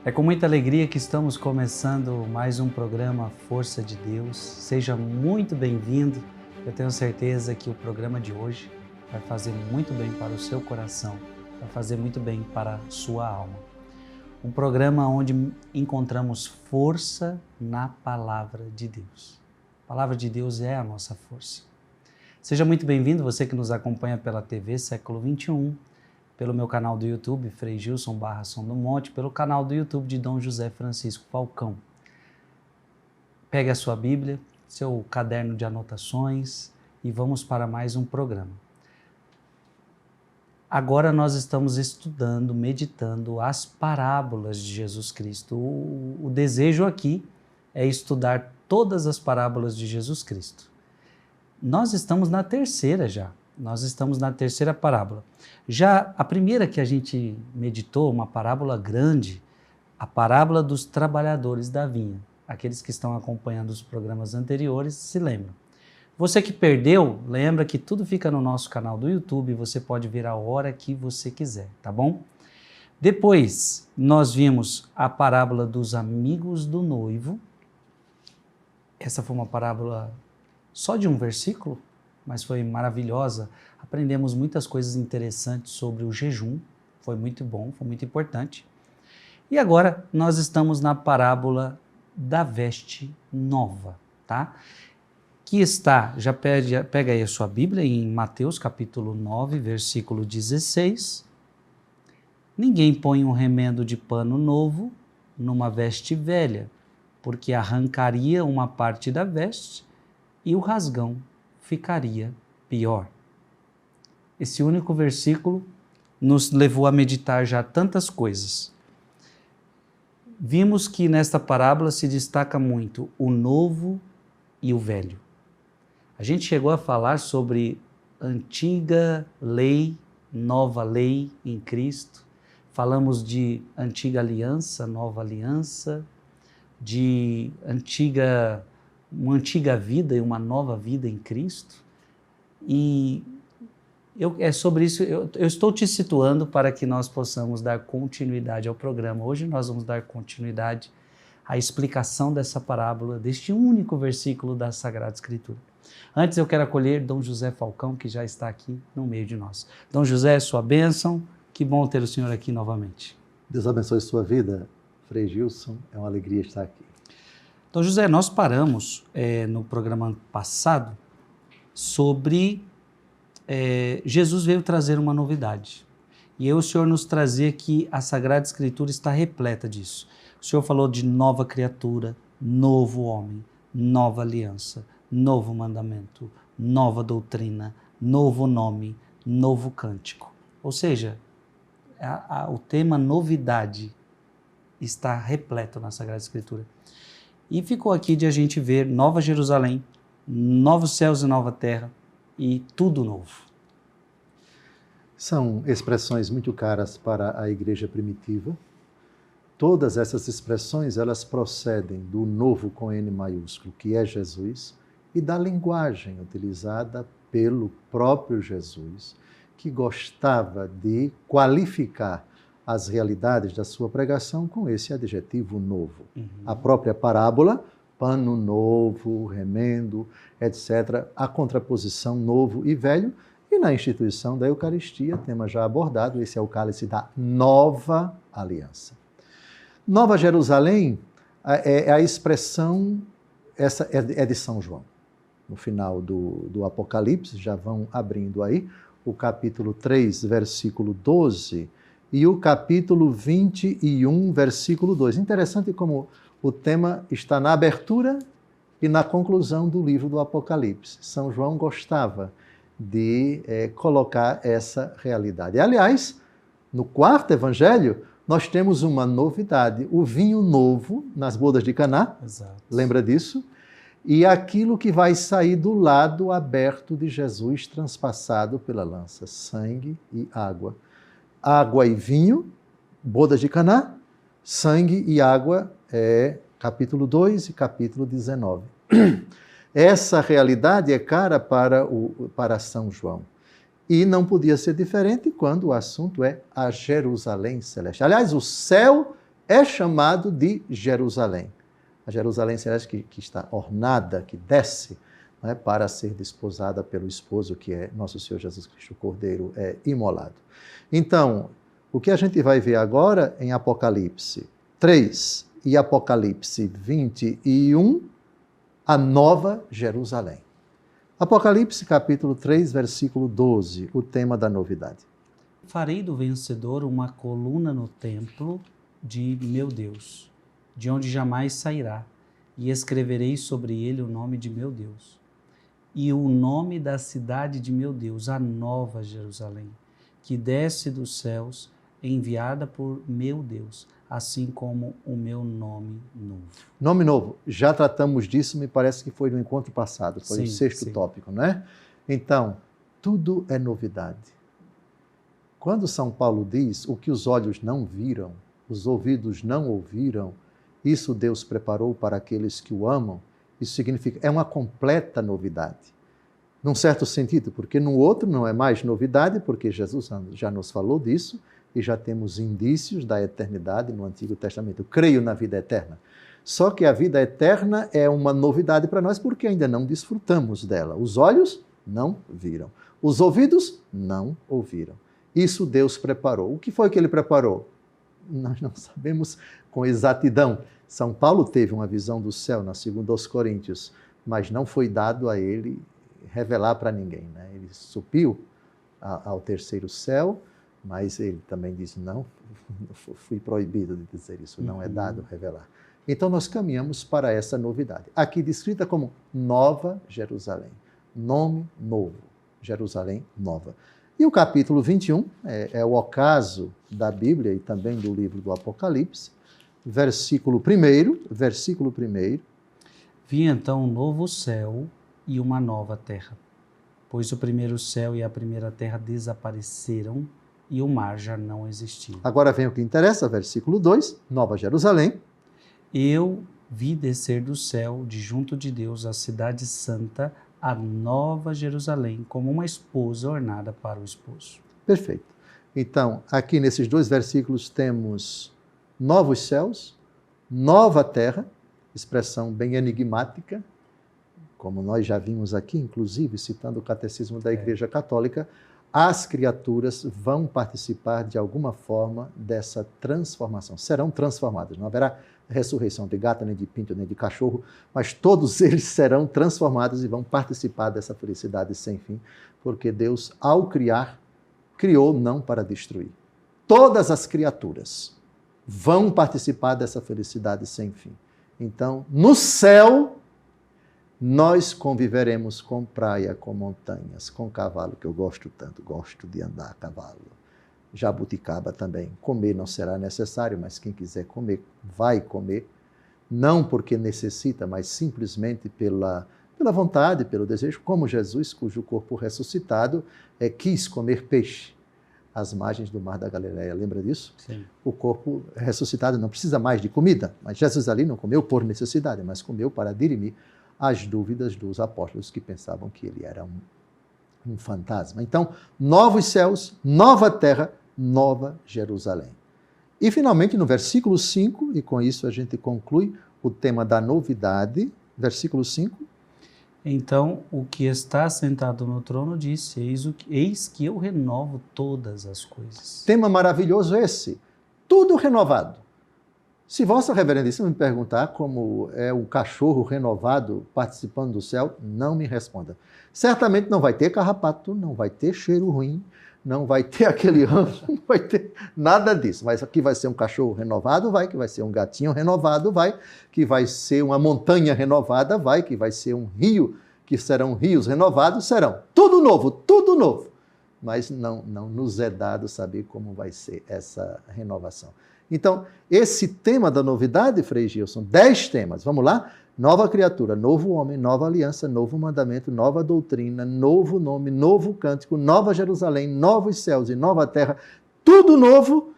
É com muita alegria que estamos começando mais um programa Força de Deus. Seja muito bem-vindo. Eu tenho certeza que o programa de hoje vai fazer muito bem para o seu coração, vai fazer muito bem para a sua alma. Um programa onde encontramos força na Palavra de Deus. A Palavra de Deus é a nossa força. Seja muito bem-vindo, você que nos acompanha pela TV Século XXI, pelo meu canal do YouTube, Frei Gilson Som do Monte, pelo canal do YouTube de Dom José Francisco Falcão. Pegue a sua Bíblia, seu caderno de anotações e vamos para mais um programa. Agora nós estamos estudando, meditando as parábolas de Jesus Cristo. O desejo aqui é estudar todas as parábolas de Jesus Cristo. Nós estamos na terceira já. Nós estamos na terceira parábola. Já a primeira que a gente meditou, uma parábola grande, a parábola dos trabalhadores da vinha. Aqueles que estão acompanhando os programas anteriores se lembram. Você que perdeu, lembra que tudo fica no nosso canal do YouTube, você pode ver a hora que você quiser, tá bom? Depois, nós vimos a parábola dos amigos do noivo. Essa foi uma parábola só de um versículo, mas foi maravilhosa. Aprendemos muitas coisas interessantes sobre o jejum, foi muito bom, foi muito importante. E agora nós estamos na parábola da veste nova, tá? Que está, já pega aí a sua Bíblia em Mateus capítulo 9, versículo 16. Ninguém põe um remendo de pano novo numa veste velha, porque arrancaria uma parte da veste e o rasgão ficaria pior. Esse único versículo nos levou a meditar já tantas coisas. Vimos que nesta parábola se destaca muito o novo e o velho. A gente chegou a falar sobre antiga lei, nova lei em Cristo. Falamos de antiga aliança, nova aliança, de uma antiga vida e uma nova vida em Cristo. E é sobre isso, eu estou te situando para que nós possamos dar continuidade ao programa. Hoje nós vamos dar continuidade à explicação dessa parábola, deste único versículo da Sagrada Escritura. Antes eu quero acolher Dom José Falcão, que já está aqui no meio de nós. Dom José, sua bênção, que bom ter o senhor aqui novamente. Deus abençoe sua vida, Frei Gilson, é uma alegria estar aqui. Dom José, nós paramos no programa passado sobre Jesus veio trazer uma novidade. E o Senhor nos trazia que a Sagrada Escritura está repleta disso. O Senhor falou de nova criatura, novo homem, nova aliança, novo mandamento, nova doutrina, novo nome, novo cântico. Ou seja, o tema novidade está repleto na Sagrada Escritura. E ficou aqui de a gente ver Nova Jerusalém, novos céus e nova terra e tudo novo. São expressões muito caras para a igreja primitiva. Todas essas expressões, elas procedem do novo com N maiúsculo, que é Jesus, e da linguagem utilizada pelo próprio Jesus, que gostava de qualificar as realidades da sua pregação com esse adjetivo novo. A própria parábola, pano novo, remendo, etc., a contraposição novo e velho, e na instituição da Eucaristia, tema já abordado, esse é o cálice da nova aliança. Nova Jerusalém é a expressão, essa é de São João. No final do Apocalipse, já vão abrindo aí, o capítulo 3, versículo 12, e o capítulo 21, versículo 2. Interessante como o tema está na abertura e na conclusão do livro do Apocalipse. São João gostava de colocar essa realidade. Aliás, no quarto evangelho, nós temos uma novidade, o vinho novo nas bodas de Caná. Exato. Lembra disso? E aquilo que vai sair do lado aberto de Jesus, transpassado pela lança, sangue e água. Água e vinho, bodas de Caná, sangue e água, capítulo 2 e capítulo 19. Essa realidade é cara para São João. E não podia ser diferente quando o assunto é a Jerusalém Celeste. Aliás, o céu é chamado de Jerusalém. A Jerusalém celeste que está ornada, que desce, né, para ser desposada pelo esposo, que é nosso Senhor Jesus Cristo, o Cordeiro imolado. Então, o que a gente vai ver agora em Apocalipse 3 e Apocalipse 21, a nova Jerusalém. Apocalipse capítulo 3, versículo 12, o tema da novidade. Farei do vencedor uma coluna no templo de meu Deus, de onde jamais sairá, e escreverei sobre ele o nome de meu Deus, e o nome da cidade de meu Deus, a nova Jerusalém, que desce dos céus, enviada por meu Deus, assim como o meu nome novo. Nome novo, já tratamos disso, me parece que foi no encontro passado, foi o Sim, 6º tópico, não é? Então, tudo é novidade. Quando São Paulo diz o que os olhos não viram, os ouvidos não ouviram, isso Deus preparou para aqueles que o amam, isso significa, é uma completa novidade. Num certo sentido, porque no outro não é mais novidade, porque Jesus já nos falou disso, e já temos indícios da eternidade no Antigo Testamento. Eu creio na vida eterna. Só que a vida eterna é uma novidade para nós porque ainda não desfrutamos dela. Os olhos não viram. Os ouvidos não ouviram. Isso Deus preparou. O que foi que ele preparou? Nós não sabemos com exatidão. São Paulo teve uma visão do céu na 2 Coríntios, mas não foi dado a ele revelar para ninguém, né? Ele subiu ao 3º céu, mas ele também disse, não, fui proibido de dizer isso, não é dado revelar. Então nós caminhamos para essa novidade, aqui descrita como Nova Jerusalém, nome novo, Jerusalém nova. E o capítulo 21 é o ocaso da Bíblia e também do livro do Apocalipse, versículo 1. Vi então um novo céu e uma nova terra, pois o primeiro céu e a primeira terra desapareceram e o mar já não existia. Agora vem o que interessa, versículo 2, Nova Jerusalém. Eu vi descer do céu, de junto de Deus, a cidade santa, a nova Jerusalém, como uma esposa ornada para o esposo. Perfeito. Então, aqui nesses 2 versículos temos novos céus, nova terra, expressão bem enigmática, como nós já vimos aqui, inclusive citando o Catecismo da Igreja Católica, as criaturas vão participar de alguma forma dessa transformação. Serão transformadas. Não haverá ressurreição de gato, nem de pinto, nem de cachorro, mas todos eles serão transformados e vão participar dessa felicidade sem fim, porque Deus, ao criar, criou não para destruir. Todas as criaturas vão participar dessa felicidade sem fim. Então, no céu, nós conviveremos com praia, com montanhas, com cavalo, que eu gosto tanto, gosto de andar a cavalo. Jabuticaba também. Comer não será necessário, mas quem quiser comer, vai comer. Não porque necessita, mas simplesmente pela vontade, pelo desejo, como Jesus, cujo corpo ressuscitado quis comer peixe às margens do Mar da Galileia. Lembra disso? Sim. O corpo ressuscitado não precisa mais de comida, mas Jesus ali não comeu por necessidade, mas comeu para dirimir as dúvidas dos apóstolos que pensavam que ele era um fantasma. Então, novos céus, nova terra, nova Jerusalém. E finalmente no versículo 5, e com isso a gente conclui o tema da novidade, versículo 5. Então o que está sentado no trono disse, eis que eu renovo todas as coisas. Tema maravilhoso esse, tudo renovado. Se Vossa Reverendíssima me perguntar como é o cachorro renovado participando do céu, não me responda. Certamente não vai ter carrapato, não vai ter cheiro ruim, não vai ter aquele ranço, não vai ter nada disso. Mas aqui vai ser um cachorro renovado, vai, que vai ser um gatinho renovado, vai, que vai ser uma montanha renovada, vai, que vai ser um rio, que serão rios renovados, serão. Tudo novo, tudo novo. Mas não nos é dado saber como vai ser essa renovação. Então, esse tema da novidade, Frei Gilson, 10 temas, vamos lá? Nova criatura, novo homem, nova aliança, novo mandamento, nova doutrina, novo nome, novo cântico, nova Jerusalém, novos céus e nova terra, tudo novo.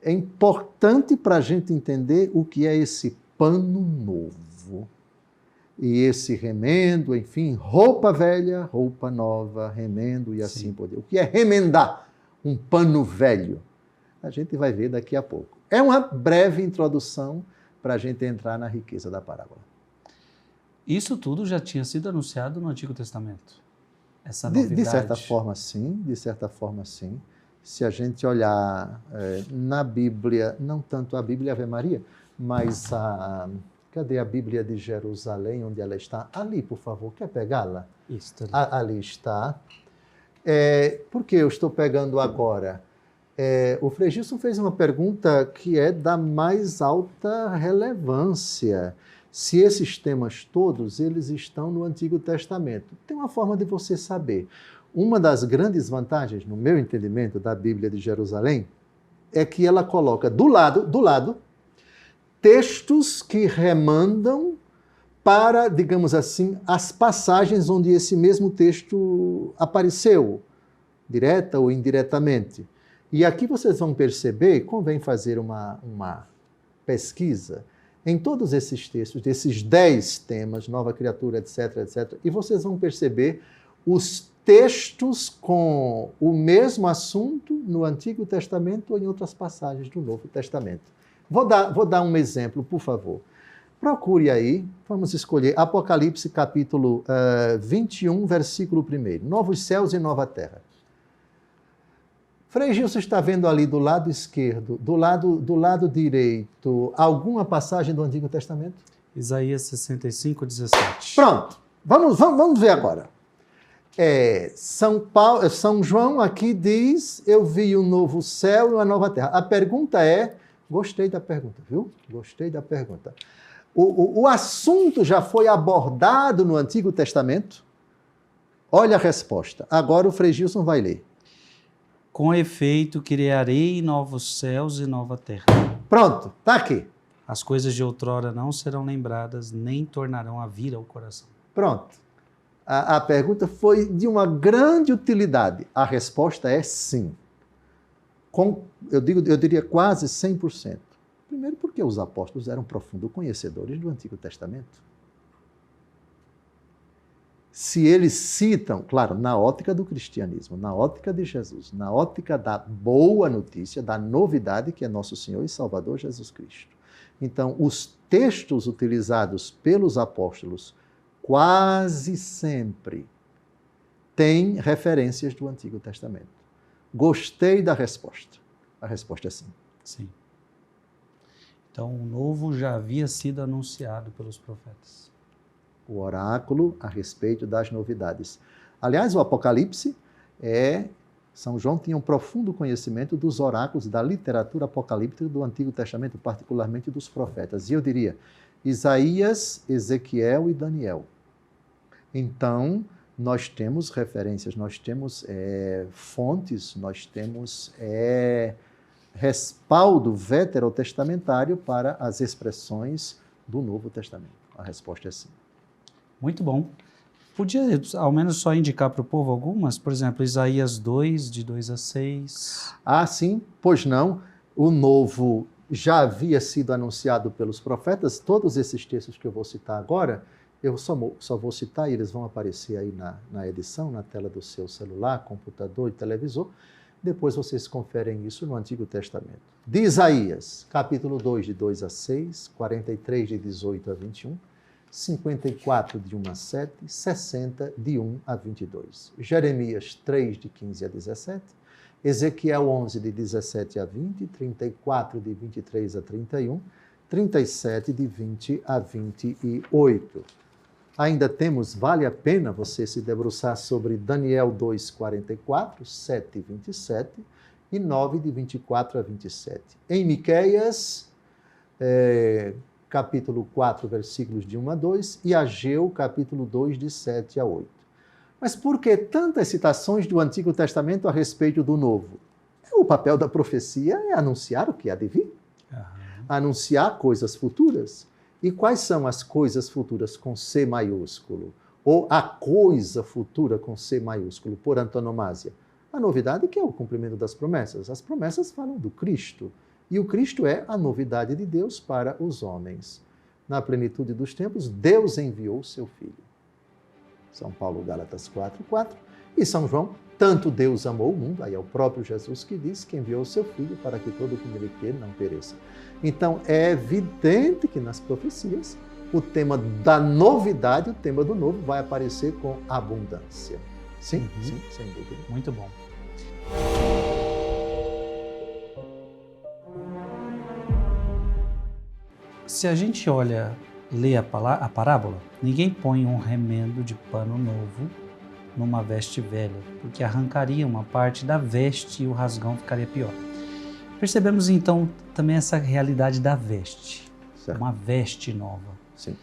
É importante para a gente entender o que é esse pano novo. E esse remendo, enfim, roupa velha, roupa nova, remendo e assim por diante. O que é remendar um pano velho? A gente vai ver daqui a pouco. É uma breve introdução para a gente entrar na riqueza da parábola. Isso tudo já tinha sido anunciado no Antigo Testamento? Essa novidade? De certa forma, sim. De certa forma, sim. Se a gente olhar na Bíblia, não tanto a Bíblia Ave Maria, mas cadê a Bíblia de Jerusalém, onde ela está? Ali, por favor, quer pegá-la? Isso, Ali está. Por que eu estou pegando agora? O Frei Gilson fez uma pergunta que é da mais alta relevância. Se esses temas todos, eles estão no Antigo Testamento. Tem uma forma de você saber. Uma das grandes vantagens, no meu entendimento, da Bíblia de Jerusalém, é que ela coloca do lado, textos que remandam para, digamos assim, as passagens onde esse mesmo texto apareceu, direta ou indiretamente. E aqui vocês vão perceber, convém fazer uma pesquisa em todos esses textos, desses 10 temas, nova criatura, etc., etc., e vocês vão perceber os textos com o mesmo assunto no Antigo Testamento ou em outras passagens do Novo Testamento. Vou dar um exemplo, por favor. Procure aí, vamos escolher Apocalipse capítulo 21, versículo 1. Novos céus e nova terra. Frei Gilson está vendo ali do lado esquerdo, do lado direito, alguma passagem do Antigo Testamento? Isaías 65, 17. Pronto, vamos ver agora. São João aqui diz, eu vi um novo céu e uma nova terra. A pergunta é, gostei da pergunta, viu? Gostei da pergunta. O assunto já foi abordado no Antigo Testamento? Olha a resposta. Agora o Frei Gilson vai ler. Com efeito, criarei novos céus e nova terra. Pronto, está aqui. As coisas de outrora não serão lembradas, nem tornarão a vir ao coração. Pronto. A pergunta foi de uma grande utilidade. A resposta é sim. Eu diria quase 100%. Primeiro porque os apóstolos eram profundos conhecedores do Antigo Testamento. Se eles citam, claro, na ótica do cristianismo, na ótica de Jesus, na ótica da boa notícia, da novidade que é nosso Senhor e Salvador Jesus Cristo. Então, os textos utilizados pelos apóstolos quase sempre têm referências do Antigo Testamento. Gostei da resposta. A resposta é sim. Sim. Então, o novo já havia sido anunciado pelos profetas. O oráculo a respeito das novidades. Aliás, o Apocalipse São João tinha um profundo conhecimento dos oráculos da literatura apocalíptica do Antigo Testamento, particularmente dos profetas. E eu diria, Isaías, Ezequiel e Daniel. Então, nós temos referências, nós temos fontes, nós temos respaldo veterotestamentário para as expressões do Novo Testamento. A resposta é sim. Muito bom. Podia, ao menos, só indicar para o povo algumas? Por exemplo, Isaías 2, de 2 a 6. Ah, sim, pois não. O novo já havia sido anunciado pelos profetas. Todos esses textos que eu vou citar agora, eu só vou citar e eles vão aparecer aí na edição, na tela do seu celular, computador e televisor. Depois vocês conferem isso no Antigo Testamento. De Isaías, capítulo 2, de 2 a 6, 43, de 18 a 21, 54, de 1 a 7, 60, de 1 a 22. Jeremias 3, de 15 a 17, Ezequiel 11, de 17 a 20, 34, de 23 a 31, 37, de 20 a 28. Ainda temos, vale a pena você se debruçar sobre Daniel 2, 44, 7, 27 e 9, de 24 a 27. Em Miqueias, capítulo 4, versículos de 1 a 2, e Ageu, capítulo 2, de 7 a 8. Mas por que tantas citações do Antigo Testamento a respeito do Novo? O papel da profecia é anunciar o que há de vir. Anunciar coisas futuras. E quais são as coisas futuras com C maiúsculo? Ou a coisa futura com C maiúsculo, por antonomásia? A novidade que é o cumprimento das promessas. As promessas falam do Cristo. E o Cristo é a novidade de Deus para os homens. Na plenitude dos tempos, Deus enviou o seu Filho. São Paulo, Gálatas 4:4. E São João, tanto Deus amou o mundo, aí é o próprio Jesus que diz que enviou o seu Filho para que todo o que nele crer não pereça. Então, é evidente que nas profecias, o tema da novidade, o tema do novo, vai aparecer com abundância. Sim, sim, sem dúvida. Muito bom. Se a gente lê a parábola, ninguém põe um remendo de pano novo numa veste velha, porque arrancaria uma parte da veste e o rasgão ficaria pior. Percebemos então também essa realidade da veste, Certo. uma veste nova. Sim.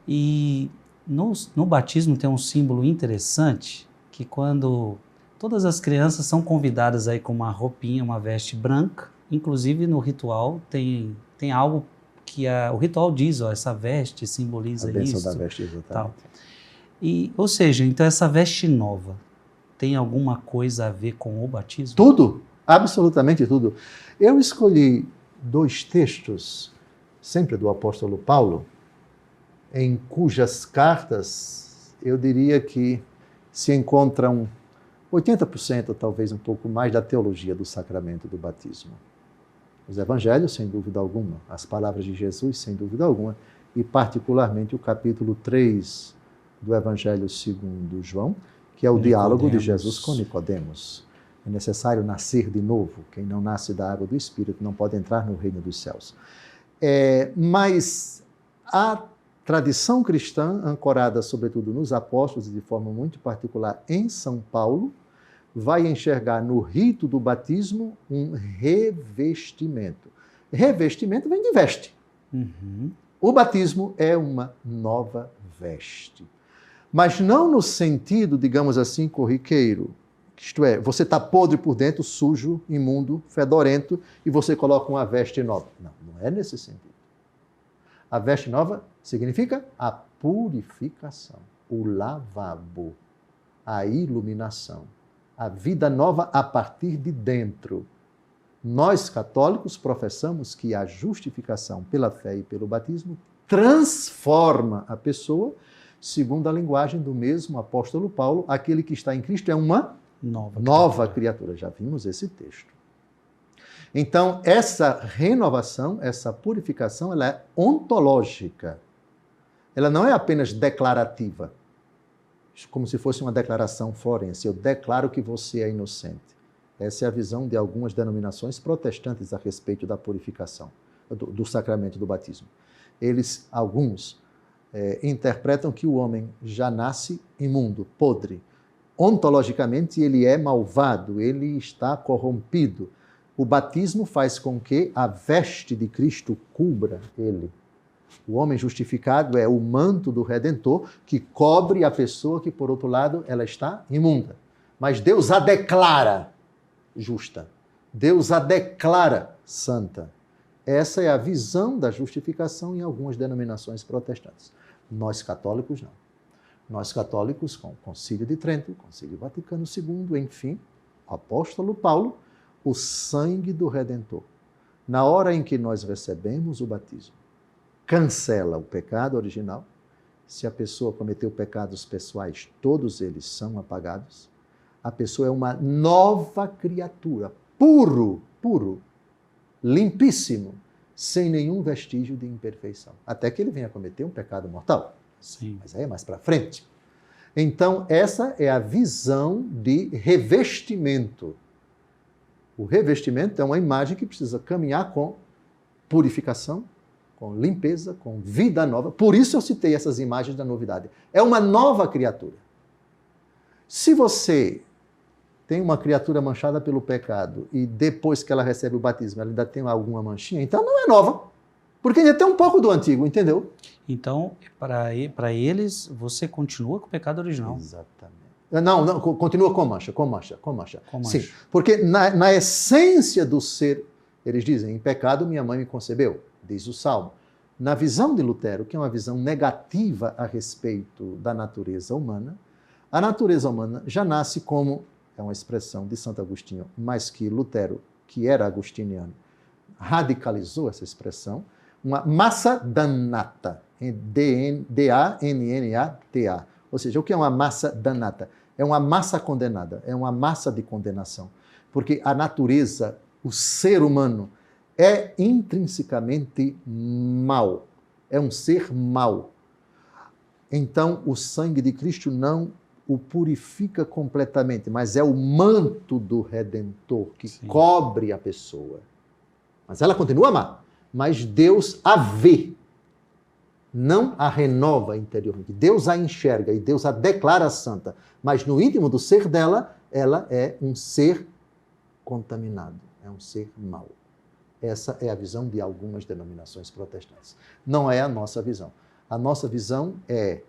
E no batismo tem um símbolo interessante, que quando todas as crianças são convidadas aí com uma roupinha, uma veste branca, inclusive no ritual tem algo que o ritual diz, essa veste simboliza isso. A bênção da veste, exatamente. Tal. Ou seja, então essa veste nova tem alguma coisa a ver com o batismo? Tudo, absolutamente tudo. Eu escolhi 2 textos, sempre do apóstolo Paulo, em cujas cartas eu diria que se encontram 80%, talvez um pouco mais, da teologia do sacramento do batismo. Os evangelhos, sem dúvida alguma, as palavras de Jesus, sem dúvida alguma, e particularmente o capítulo 3 do Evangelho segundo João, que é o diálogo de Jesus com Nicodemos. É necessário nascer de novo. Quem não nasce da água do Espírito não pode entrar no reino dos céus. Mas a tradição cristã, ancorada sobretudo nos apóstolos e de forma muito particular em São Paulo, vai enxergar no rito do batismo um revestimento. Revestimento vem de veste. O batismo é uma nova veste. Mas não no sentido, digamos assim, corriqueiro. Isto é, você está podre por dentro, sujo, imundo, fedorento, e você coloca uma veste nova. Não, não é nesse sentido. A veste nova significa a purificação, o lavabo, a iluminação, a vida nova a partir de dentro. Nós, católicos, professamos que a justificação pela fé e pelo batismo transforma a pessoa, segundo a linguagem do mesmo apóstolo Paulo, aquele que está em Cristo é uma nova criatura. Já vimos esse texto. Então, essa renovação, essa purificação, ela é ontológica. Ela não é apenas declarativa, como se fosse uma declaração forense. Eu declaro que você é inocente. Essa é a visão de algumas denominações protestantes a respeito da purificação, do sacramento do batismo. Alguns, interpretam que o homem já nasce imundo, podre. Ontologicamente, ele é malvado, ele está corrompido. O batismo faz com que a veste de Cristo cubra ele. O homem justificado é o manto do Redentor que cobre a pessoa que, por outro lado, ela está imunda. Mas Deus a declara justa. Deus a declara santa. Essa é a visão da justificação em algumas denominações protestantes. Nós católicos não. Nós católicos, com o Concílio de Trento, o Concílio Vaticano II, enfim, o apóstolo Paulo, o sangue do Redentor. Na hora em que nós recebemos o batismo, cancela o pecado original. Se a pessoa cometeu pecados pessoais, todos eles são apagados. A pessoa é uma nova criatura, puro, limpíssimo, sem nenhum vestígio de imperfeição. Até que ele venha cometer um pecado mortal. Sim. Mas aí é mais para frente. Então, essa é a visão de revestimento. O revestimento é uma imagem que precisa caminhar com purificação, com limpeza, com vida nova. Por isso eu citei essas imagens da novidade. É uma nova criatura. Se você tem uma criatura manchada pelo pecado e depois que ela recebe o batismo ela ainda tem alguma manchinha, então não é nova. Porque ainda tem um pouco do antigo, entendeu? Então, para eles, você continua com o pecado original. Exatamente. Não, continua com mancha. Sim, porque na essência do ser, eles dizem, em pecado minha mãe me concebeu, diz o Salmo. Na visão de Lutero, que é uma visão negativa a respeito da natureza humana, a natureza humana já nasce como, é uma expressão de Santo Agostinho, mas que Lutero, que era agostiniano, radicalizou essa expressão, uma massa dannata, D-A-N-N-A-T-A, Ou seja, o que é uma massa danata? É uma massa condenada, é uma massa de condenação. Porque a natureza, o ser humano, é intrinsecamente mau. É um ser mau. Então, o sangue de Cristo não o purifica completamente, mas é o manto do Redentor que cobre a pessoa. Mas ela continua má. Mas Deus a vê, não a renova interiormente. Deus a enxerga e Deus a declara santa. Mas no íntimo do ser dela, ela é um ser contaminado, é um ser mau. Essa é a visão de algumas denominações protestantes. Não é a nossa visão. A nossa visão é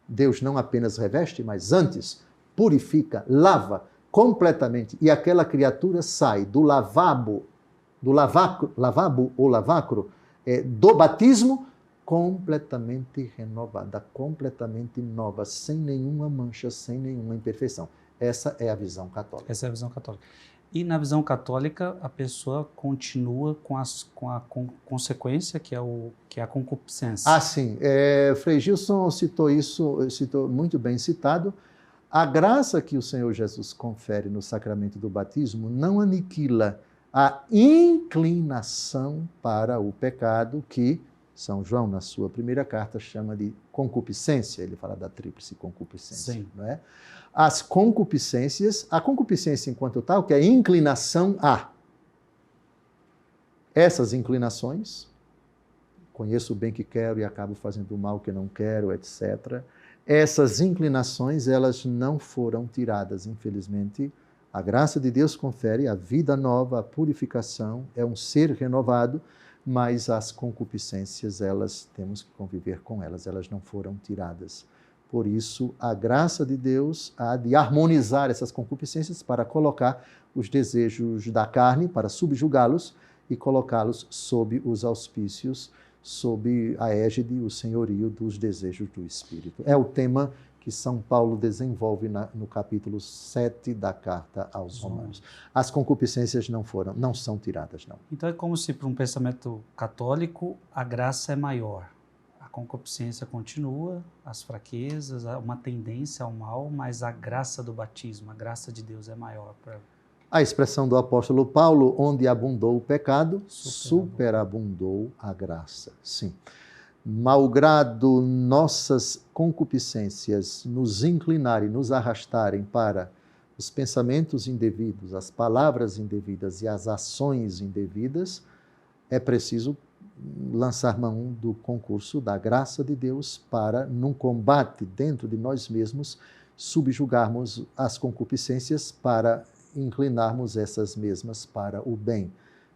Deus não apenas reveste, mas antes purifica, lava completamente. E aquela criatura sai do lavabo ou lavacro, do batismo, completamente renovada, completamente nova, sem nenhuma mancha, sem nenhuma imperfeição. Essa é a visão católica. Essa é a visão católica. E na visão católica, a pessoa continua com a consequência, que é a concupiscência. Ah, sim. Frei Gilson citou isso, citou muito bem citado. A graça que o Senhor Jesus confere no sacramento do batismo não aniquila a inclinação para o pecado que São João, na sua primeira carta, chama de concupiscência. Ele fala da tríplice concupiscência. Sim. Não é? As concupiscências, a concupiscência enquanto tal, que é inclinação a. Essas inclinações, conheço o bem que quero e acabo fazendo o mal que não quero, etc. Essas inclinações, elas não foram tiradas, infelizmente. A graça de Deus confere a vida nova, a purificação, é um ser renovado, mas as concupiscências, elas temos que conviver com elas não foram tiradas. Por isso, a graça de Deus há de harmonizar essas concupiscências para colocar os desejos da carne, para subjugá-los e colocá-los sob os auspícios, sob a égide, o senhorio dos desejos do Espírito. É o tema que São Paulo desenvolve no capítulo 7 da carta aos Romanos. As concupiscências não são tiradas, não. Então é como se, para um pensamento católico, a graça é maior. A concupiscência continua, as fraquezas, uma tendência ao mal, mas a graça do batismo, a graça de Deus é maior. A expressão do apóstolo Paulo, onde abundou o pecado, superabundou a graça. Sim. Malgrado nossas concupiscências nos inclinarem, nos arrastarem para os pensamentos indevidos, as palavras indevidas e as ações indevidas, é preciso lançar mão do concurso da graça de Deus para, num combate dentro de nós mesmos, subjugarmos as concupiscências para inclinarmos essas mesmas para o bem.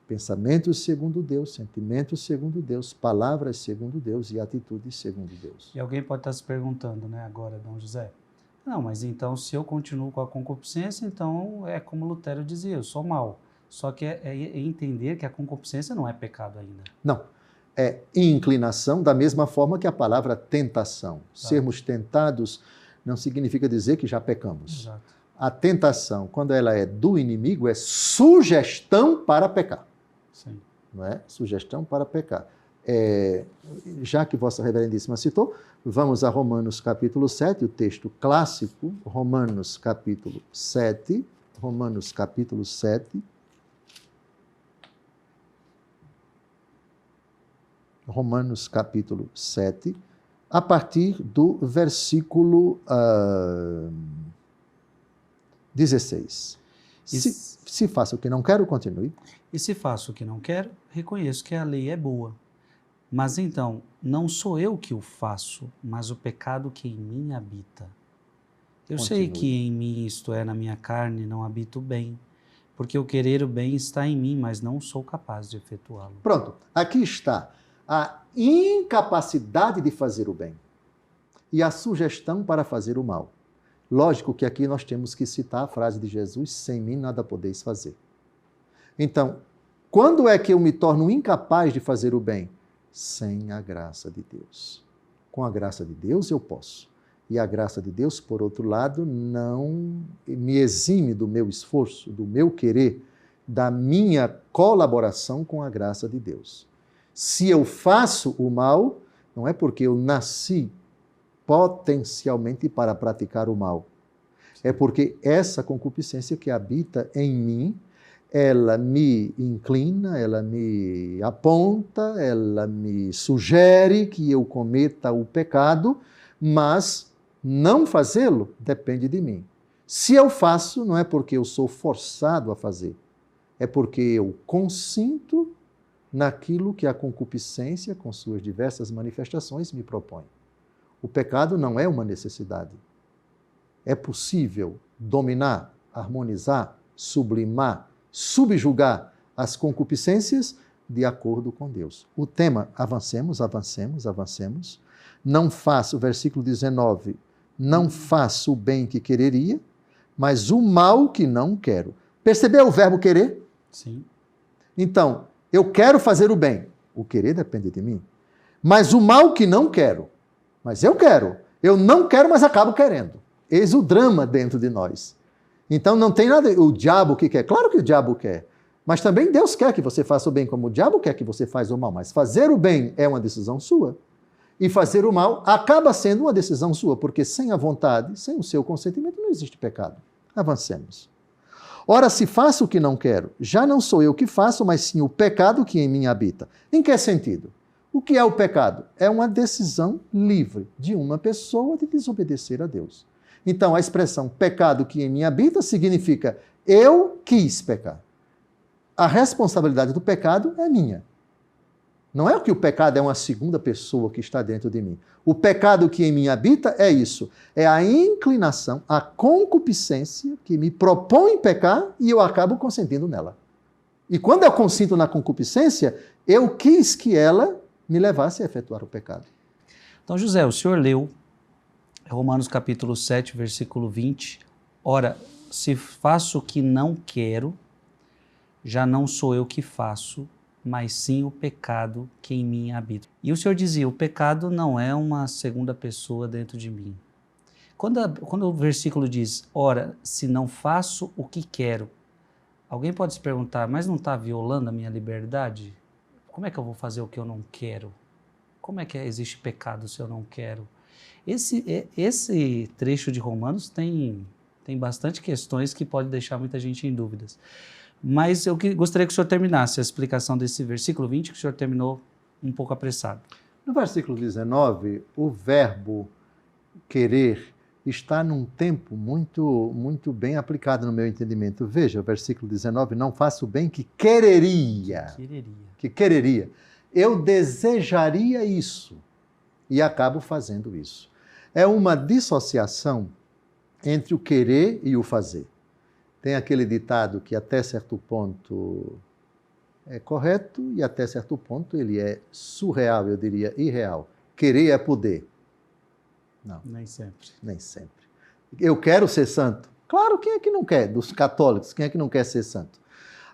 Pensamentos segundo Deus, sentimentos segundo Deus, palavras segundo Deus e atitudes segundo Deus. E alguém pode estar se perguntando, né, agora, Dom José, não, mas então se eu continuo com a concupiscência, então é como Lutero dizia, eu sou mau. Só que é entender que a concupiscência não é pecado ainda. Não, é inclinação da mesma forma que a palavra tentação. Tá. Sermos tentados não significa dizer que já pecamos. Exato. A tentação, quando ela é do inimigo, é sugestão para pecar. Sim. Não é? Sugestão para pecar. Já que Vossa Reverendíssima citou, vamos a Romanos capítulo 7, o texto clássico, Romanos capítulo 7, Romanos capítulo 7, Romanos capítulo 7, a partir do versículo 16. Se faço o que não quero, continue. E se faço o que não quero, reconheço que a lei é boa. Mas então, não sou eu que o faço, mas o pecado que em mim habita. Eu sei que em mim, isto é, na minha carne, não habito o bem, porque o querer o bem está em mim, mas não sou capaz de efetuá-lo. Pronto, aqui está a incapacidade de fazer o bem e a sugestão para fazer o mal. Lógico que aqui nós temos que citar a frase de Jesus, sem mim nada podeis fazer. Então, quando é que eu me torno incapaz de fazer o bem? Sem a graça de Deus. Com a graça de Deus eu posso. E a graça de Deus, por outro lado, não me exime do meu esforço, do meu querer, da minha colaboração com a graça de Deus. Se eu faço o mal, não é porque eu nasci potencialmente para praticar o mal. É porque essa concupiscência que habita em mim, ela me inclina, ela me aponta, ela me sugere que eu cometa o pecado, mas não fazê-lo depende de mim. Se eu faço, não é porque eu sou forçado a fazer, é porque eu consinto naquilo que a concupiscência, com suas diversas manifestações, me propõe. O pecado não é uma necessidade. É possível dominar, harmonizar, sublimar, subjugar as concupiscências de acordo com Deus. O tema, avancemos. Não faço, versículo 19, não faço o bem que quereria, mas o mal que não quero. Percebeu o verbo querer? Sim. Então, eu quero fazer o bem. O querer depende de mim. Mas o mal que não quero. Mas eu quero. Eu não quero, mas acabo querendo. Eis o drama dentro de nós. Então não tem nada, o diabo que quer. Claro que o diabo quer. Mas também Deus quer que você faça o bem, como o diabo quer que você faça o mal. Mas fazer o bem é uma decisão sua. E fazer o mal acaba sendo uma decisão sua, porque sem a vontade, sem o seu consentimento, não existe pecado. Avancemos. Ora, se faço o que não quero, já não sou eu que faço, mas sim o pecado que em mim habita. Em que sentido? O que é o pecado? É uma decisão livre de uma pessoa de desobedecer a Deus. Então, a expressão pecado que em mim habita significa eu quis pecar. A responsabilidade do pecado é minha. Não é que o pecado é uma segunda pessoa que está dentro de mim. O pecado que em mim habita é isso. É a inclinação, a concupiscência que me propõe pecar e eu acabo consentindo nela. E quando eu consinto na concupiscência, eu quis que ela me levasse a efetuar o pecado. Então, José, o senhor leu Romanos capítulo 7, versículo 20. Ora, se faço o que não quero, já não sou eu que faço, mas sim o pecado que em mim habita. E o senhor dizia, o pecado não é uma segunda pessoa dentro de mim. Quando o versículo diz, ora, se não faço o que quero, alguém pode se perguntar, mas não está violando a minha liberdade? Como é que eu vou fazer o que eu não quero? Como é que existe pecado se eu não quero? Esse trecho de Romanos tem bastante questões que pode deixar muita gente em dúvidas. Mas eu gostaria que o senhor terminasse a explicação desse versículo 20, que o senhor terminou um pouco apressado. No versículo 19, o verbo querer está num tempo muito bem aplicado no meu entendimento. Veja, o versículo 19, não faço o bem que quereria. Que quereria. Eu desejaria isso e acabo fazendo isso. É uma dissociação entre o querer e o fazer. Tem aquele ditado que até certo ponto é correto e até certo ponto ele é surreal, eu diria irreal. Querer é poder. Não. Nem sempre. Nem sempre. Eu quero ser santo. Claro, quem é que não quer? Dos católicos, quem é que não quer ser santo?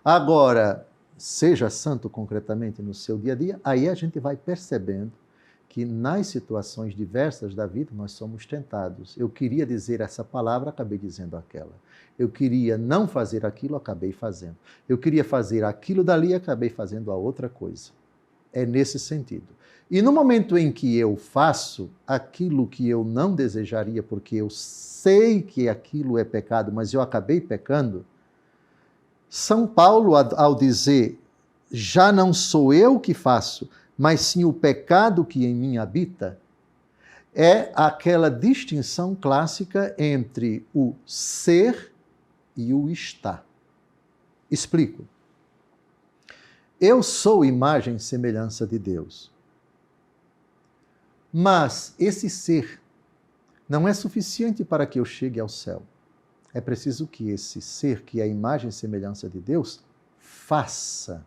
Agora, seja santo concretamente no seu dia a dia, aí a gente vai percebendo que nas situações diversas da vida nós somos tentados. Eu queria dizer essa palavra, acabei dizendo aquela. Eu queria não fazer aquilo, acabei fazendo. Eu queria fazer aquilo dali, acabei fazendo a outra coisa. É nesse sentido. E no momento em que eu faço aquilo que eu não desejaria, porque eu sei que aquilo é pecado, mas eu acabei pecando, São Paulo, ao dizer, já não sou eu que faço, mas sim o pecado que em mim habita, é aquela distinção clássica entre o ser e o estar. Explico. Eu sou imagem e semelhança de Deus. Mas esse ser não é suficiente para que eu chegue ao céu. É preciso que esse ser, que é a imagem e semelhança de Deus, faça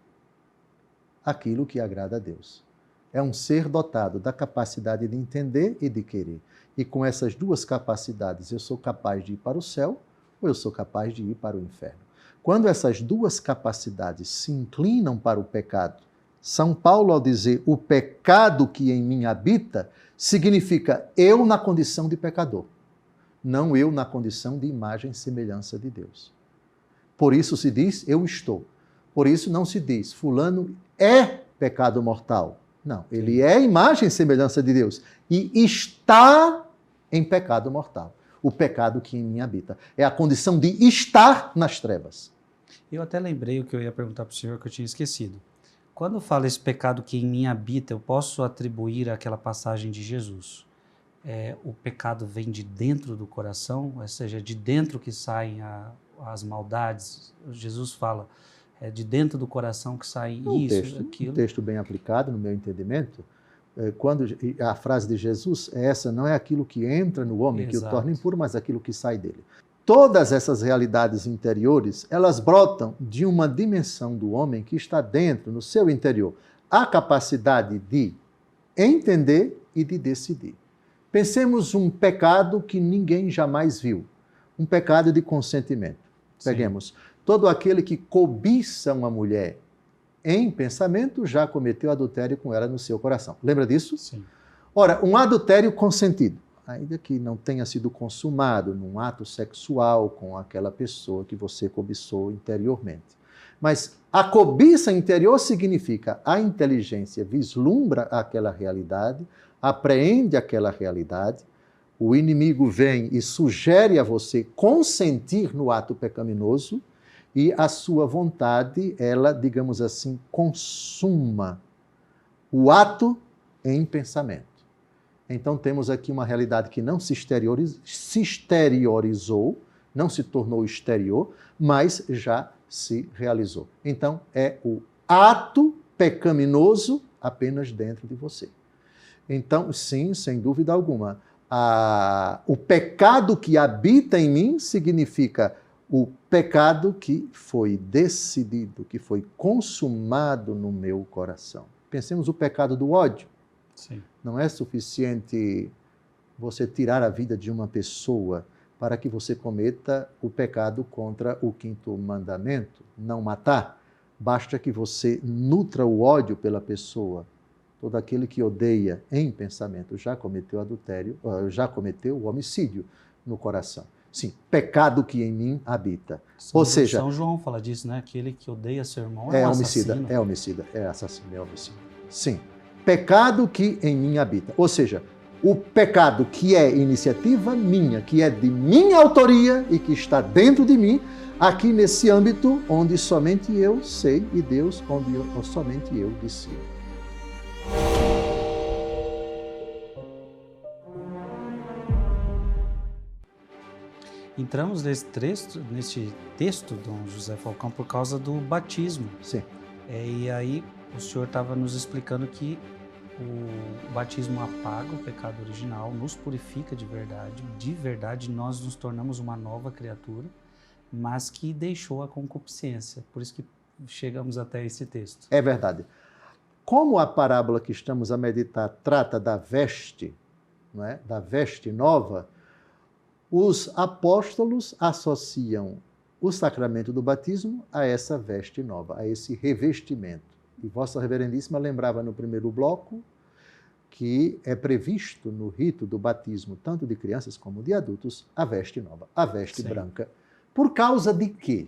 aquilo que agrada a Deus. É um ser dotado da capacidade de entender e de querer. E com essas duas capacidades, eu sou capaz de ir para o céu ou eu sou capaz de ir para o inferno. Quando essas duas capacidades se inclinam para o pecado, São Paulo, ao dizer o pecado que em mim habita, significa eu na condição de pecador, não eu na condição de imagem e semelhança de Deus. Por isso se diz eu estou. Por isso não se diz fulano é pecado mortal. Não, ele é imagem e semelhança de Deus e está em pecado mortal. O pecado que em mim habita. É a condição de estar nas trevas. Eu até lembrei o que eu ia perguntar para o senhor que eu tinha esquecido. Quando fala esse pecado que em mim habita, eu posso atribuir àquela passagem de Jesus. O pecado vem de dentro do coração, ou seja, de dentro que saem as maldades. Jesus fala, é de dentro do coração que sai isso, aquilo. Um texto bem aplicado, no meu entendimento, quando a frase de Jesus é essa, não é aquilo que entra no homem que o torna impuro, mas aquilo que sai dele. Todas essas realidades interiores, elas brotam de uma dimensão do homem que está dentro, no seu interior. A capacidade de entender e de decidir. Pensemos um pecado que ninguém jamais viu. Um pecado de consentimento. Peguemos. Todo aquele que cobiça uma mulher em pensamento já cometeu adultério com ela no seu coração. Lembra disso? Sim. Ora, um adultério consentido, ainda que não tenha sido consumado num ato sexual com aquela pessoa que você cobiçou interiormente. Mas a cobiça interior significa a inteligência vislumbra aquela realidade, apreende aquela realidade, o inimigo vem e sugere a você consentir no ato pecaminoso e a sua vontade, ela, digamos assim, consuma o ato em pensamento. Então temos aqui uma realidade que não se exteriorizou, não se tornou exterior, mas já se realizou. Então é o ato pecaminoso apenas dentro de você. Então, sim, sem dúvida alguma, o pecado que habita em mim significa o pecado que foi decidido, que foi consumado no meu coração. Pensemos o pecado do ódio. Sim. Não é suficiente você tirar a vida de uma pessoa para que você cometa o pecado contra o 5º mandamento, não matar. Basta que você nutra o ódio pela pessoa. Todo aquele que odeia em pensamento já cometeu adultério, já cometeu o homicídio no coração. Sim, pecado que em mim habita. Ou seja, São João fala disso, né? Aquele que odeia seu irmão é um assassino. É homicida, é assassino, é homicida. Sim, pecado que em mim habita. Ou seja, o pecado que é iniciativa minha, que é de minha autoria e que está dentro de mim, aqui nesse âmbito onde somente eu sei e Deus onde somente eu decido. Entramos nesse texto, Dom José Falcão, por causa do batismo. Sim. E aí o senhor estava nos explicando que o batismo apaga o pecado original, nos purifica de verdade nós nos tornamos uma nova criatura, mas que deixou a concupiscência. Por isso que chegamos até esse texto. É verdade. Como a parábola que estamos a meditar trata da veste, não é? Da veste nova, os apóstolos associam o sacramento do batismo a essa veste nova, a esse revestimento. E Vossa Reverendíssima lembrava no primeiro bloco que é previsto no rito do batismo, tanto de crianças como de adultos, a veste nova, a veste branca. Por causa de quê?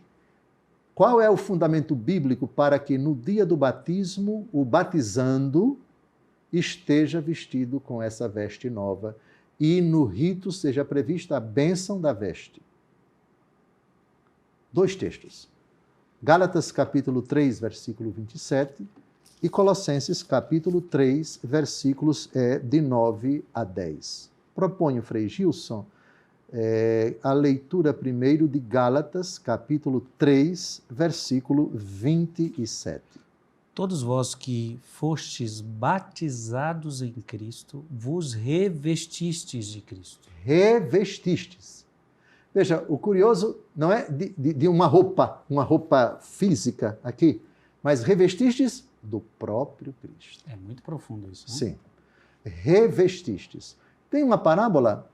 Qual é o fundamento bíblico para que no dia do batismo o batizando esteja vestido com essa veste nova e no rito seja prevista a bênção da veste? 2 textos. Gálatas capítulo 3, versículo 27 e Colossenses capítulo 3, versículos de 9 a 10. Proponho, Frei Gilson, a leitura primeiro de Gálatas capítulo 3, versículo 27. Todos vós que fostes batizados em Cristo, vos revestistes de Cristo. Revestistes. Veja, o curioso não é de uma roupa física aqui, mas revestistes do próprio Cristo. É muito profundo isso, né? Sim. Revestistes. Tem uma parábola,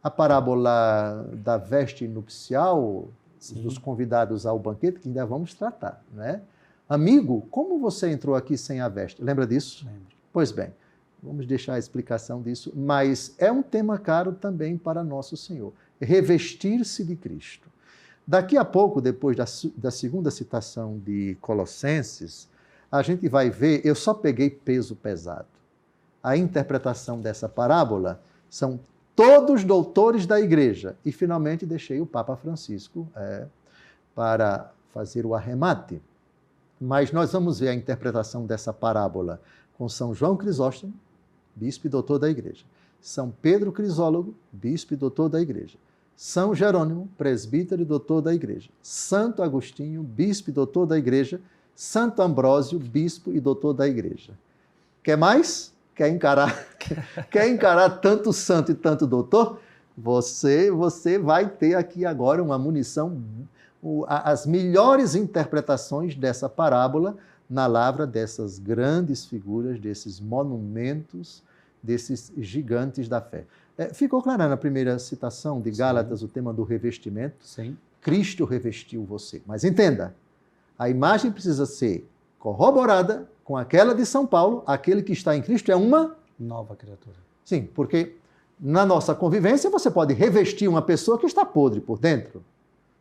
a parábola da veste nupcial, dos convidados ao banquete, que ainda vamos tratar, né? Amigo, como você entrou aqui sem a veste? Lembra disso? Lembro. Pois bem, vamos deixar a explicação disso, mas é um tema caro também para nosso Senhor. Revestir-se de Cristo. Daqui a pouco, depois da segunda citação de Colossenses, a gente vai ver, eu só peguei peso pesado. A interpretação dessa parábola são todos doutores da igreja. E, finalmente, deixei o Papa Francisco para fazer o arremate. Mas nós vamos ver a interpretação dessa parábola com São João Crisóstomo, bispo e doutor da igreja. São Pedro Crisólogo, bispo e doutor da igreja. São Jerônimo, presbítero e doutor da igreja. Santo Agostinho, bispo e doutor da igreja. Santo Ambrósio, bispo e doutor da igreja. Quer mais? Quer encarar tanto santo e tanto doutor? Você vai ter aqui agora uma munição, as melhores interpretações dessa parábola na lavra dessas grandes figuras, desses monumentos, desses gigantes da fé. Ficou claro na primeira citação de Gálatas, o tema do revestimento? Sim. Cristo revestiu você. Mas entenda, a imagem precisa ser corroborada com aquela de São Paulo. Aquele que está em Cristo é uma nova criatura. Sim, porque na nossa convivência você pode revestir uma pessoa que está podre por dentro,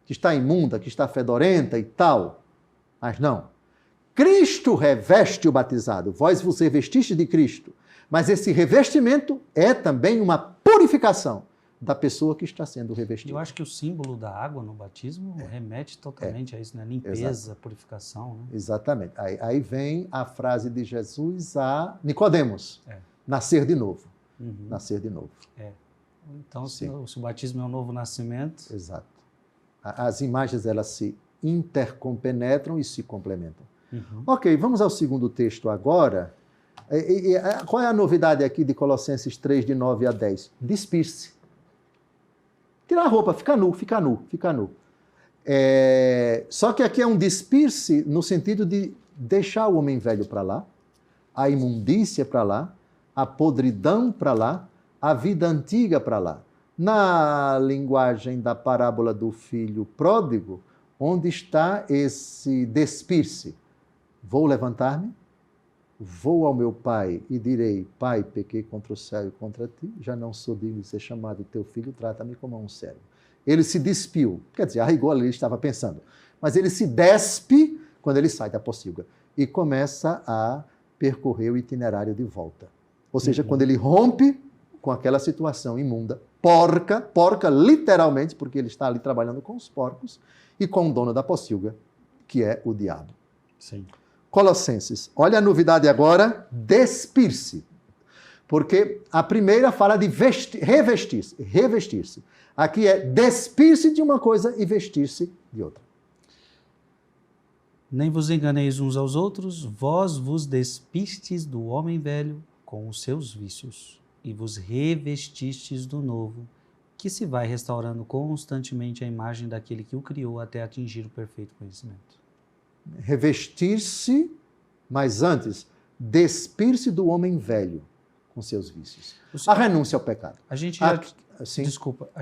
que está imunda, que está fedorenta e tal. Mas não. Cristo reveste o batizado. Vós vos revestiste de Cristo. Mas esse revestimento é também uma purificação da pessoa que está sendo revestida. Eu acho que o símbolo da água no batismo remete totalmente a isso, né? Limpeza, Exato. Purificação. Né? Exatamente. Aí vem a frase de Jesus a Nicodemos, nascer de novo. Uhum. Nascer de novo. Então, se o batismo é um novo nascimento... Exato. As imagens, elas se intercompenetram e se complementam. Uhum. Ok, vamos ao segundo texto agora. Qual é a novidade aqui de Colossenses 3, de 9 a 10? Despir-se. Tirar a roupa, fica nu. Só que aqui é um despir-se no sentido de deixar o homem velho para lá, a imundícia para lá, a podridão para lá, a vida antiga para lá. Na linguagem da parábola do filho pródigo, onde está esse despir-se? Vou levantar-me, vou ao meu pai e direi: Pai, pequei contra o céu e contra ti, já não sou digno de ser chamado teu filho, trata-me como a um servo. Ele se despiu, quer dizer, a rigor ele estava pensando, mas ele se despe quando ele sai da pocilga e começa a percorrer o itinerário de volta. Ou seja, quando ele rompe com aquela situação imunda, porca literalmente, porque ele está ali trabalhando com os porcos e com o dono da pocilga, que é o diabo. Sim. Colossenses, olha a novidade agora, despir-se. Porque a primeira fala de revestir-se. Aqui é despir-se de uma coisa e vestir-se de outra. Nem vos enganeis uns aos outros, vós vos despistes do homem velho com os seus vícios e vos revestistes do novo, que se vai restaurando constantemente a imagem daquele que o criou até atingir o perfeito conhecimento. Revestir-se, mas antes, despir-se do homem velho com seus vícios. A renúncia ao pecado. A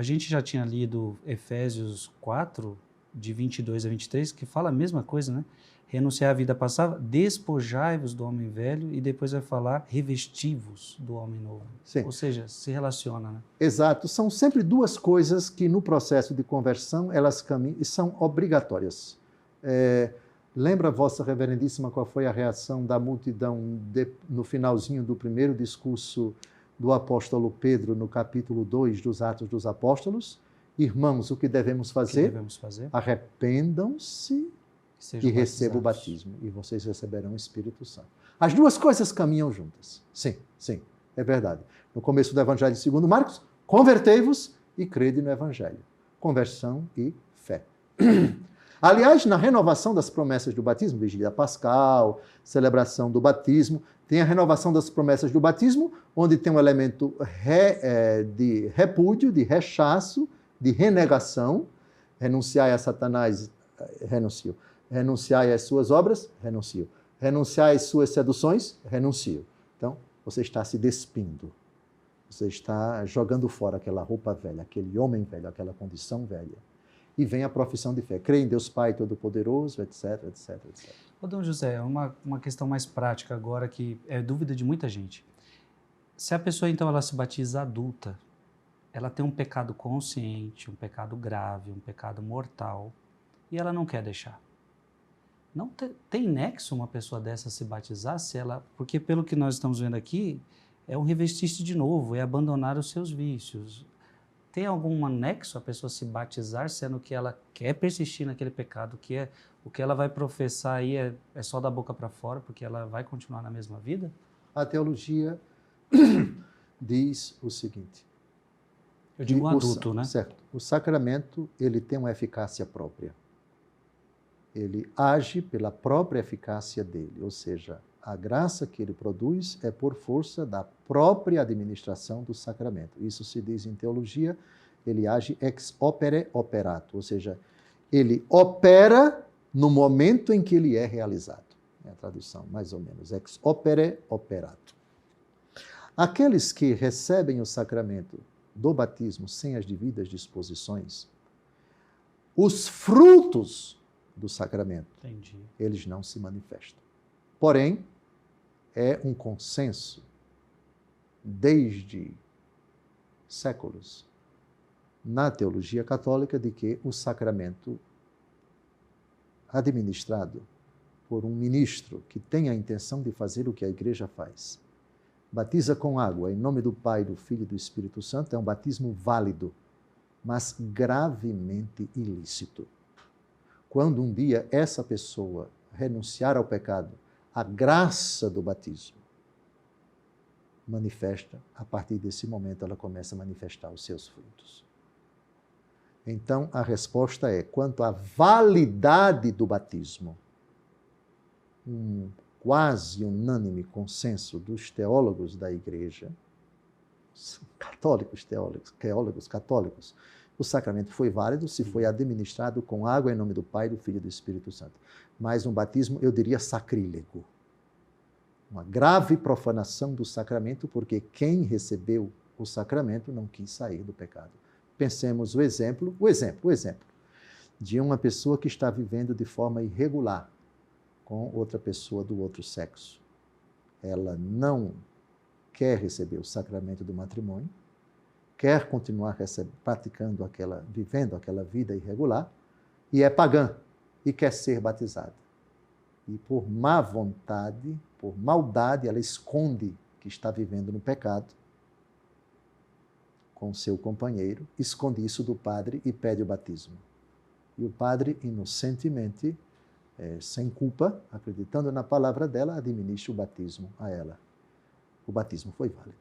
gente já tinha lido Efésios 4, de 22 a 23, que fala a mesma coisa, né? Renunciar à vida passada, despojai-vos do homem velho, e depois vai falar revesti-vos do homem novo. Sim. Ou seja, se relaciona, né? Exato. São sempre duas coisas que no processo de conversão elas caminham e são obrigatórias. Lembra, Vossa Reverendíssima, qual foi a reação da multidão no finalzinho do primeiro discurso do apóstolo Pedro, no capítulo 2 dos Atos dos Apóstolos? Irmãos, o que devemos fazer? Arrependam-se e recebam o batismo, e vocês receberão o Espírito Santo. As duas coisas caminham juntas. Sim, é verdade. No começo do Evangelho de 2 Marcos, convertei-vos e crede no Evangelho. Conversão e fé. Aliás, na renovação das promessas do batismo, Vigília Pascal, celebração do batismo, tem a renovação das promessas do batismo, onde tem um elemento de repúdio, de rechaço, de renegação. Renunciai a Satanás, renuncio. Renunciai às suas obras, renuncio. Renunciai às suas seduções, renuncio. Então, você está se despindo. Você está jogando fora aquela roupa velha, aquele homem velho, aquela condição velha. E vem a profissão de fé. Crê em Deus Pai Todo-Poderoso, etc. Ô, Dom José, uma questão mais prática agora, que é dúvida de muita gente. Se a pessoa, então, ela se batiza adulta, ela tem um pecado consciente, um pecado grave, um pecado mortal, e ela não quer deixar. Não tem nexo uma pessoa dessa se batizar, se ela, porque pelo que nós estamos vendo aqui, é um revestir-se de novo, é abandonar os seus vícios. Tem algum anexo a pessoa se batizar, sendo que ela quer persistir naquele pecado, o que ela vai professar aí é só da boca para fora, porque ela vai continuar na mesma vida? A teologia diz o seguinte. Eu digo um adulto, né? Certo. O sacramento, ele tem uma eficácia própria. Ele age pela própria eficácia dele, ou seja, a graça que ele produz é por força da própria administração do sacramento. Isso se diz em teologia, ele age ex opere operato, ou seja, ele opera no momento em que ele é realizado. É a tradução, mais ou menos, ex opere operato. Aqueles que recebem o sacramento do batismo sem as devidas disposições, os frutos do sacramento, eles não se manifestam. Porém, é um consenso desde séculos na teologia católica de que o sacramento administrado por um ministro que tem a intenção de fazer o que a igreja faz, batiza com água em nome do Pai, do Filho e do Espírito Santo, é um batismo válido, mas gravemente ilícito. Quando um dia essa pessoa renunciar ao pecado, a graça do batismo manifesta, a partir desse momento ela começa a manifestar os seus frutos. Então, a resposta é, quanto à validade do batismo, um quase unânime consenso dos teólogos da igreja, teólogos católicos, o sacramento foi válido se foi administrado com água em nome do Pai, do Filho e do Espírito Santo. Mas um batismo, eu diria, sacrílego. Uma grave profanação do sacramento, porque quem recebeu o sacramento não quis sair do pecado. Pensemos o exemplo de uma pessoa que está vivendo de forma irregular com outra pessoa do outro sexo. Ela não quer receber o sacramento do matrimônio, quer continuar vivendo aquela vida irregular, e é pagã, e quer ser batizada. E por má vontade, por maldade, ela esconde que está vivendo no pecado com seu companheiro, esconde isso do padre e pede o batismo. E o padre, inocentemente, sem culpa, acreditando na palavra dela, administra o batismo a ela. O batismo foi válido.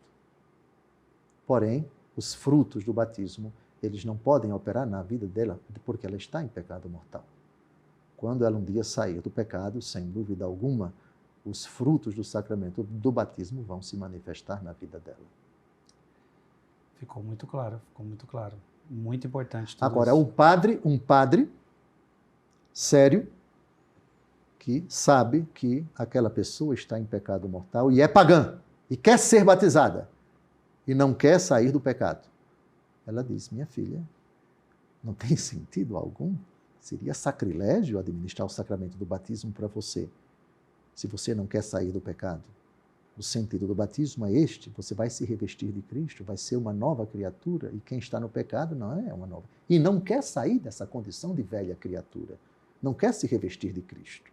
Porém, os frutos do batismo, eles não podem operar na vida dela, porque ela está em pecado mortal. Quando ela um dia sair do pecado, sem dúvida alguma, os frutos do sacramento do batismo vão se manifestar na vida dela. Ficou muito claro. Muito importante tudo Agora, isso. um padre sério, que sabe que aquela pessoa está em pecado mortal e é pagã, e quer ser batizada, e não quer sair do pecado. Ela diz, minha filha, não tem sentido algum, seria sacrilégio administrar o sacramento do batismo para você, se você não quer sair do pecado. O sentido do batismo é este, você vai se revestir de Cristo, vai ser uma nova criatura, e quem está no pecado não é uma nova. E não quer sair dessa condição de velha criatura, não quer se revestir de Cristo.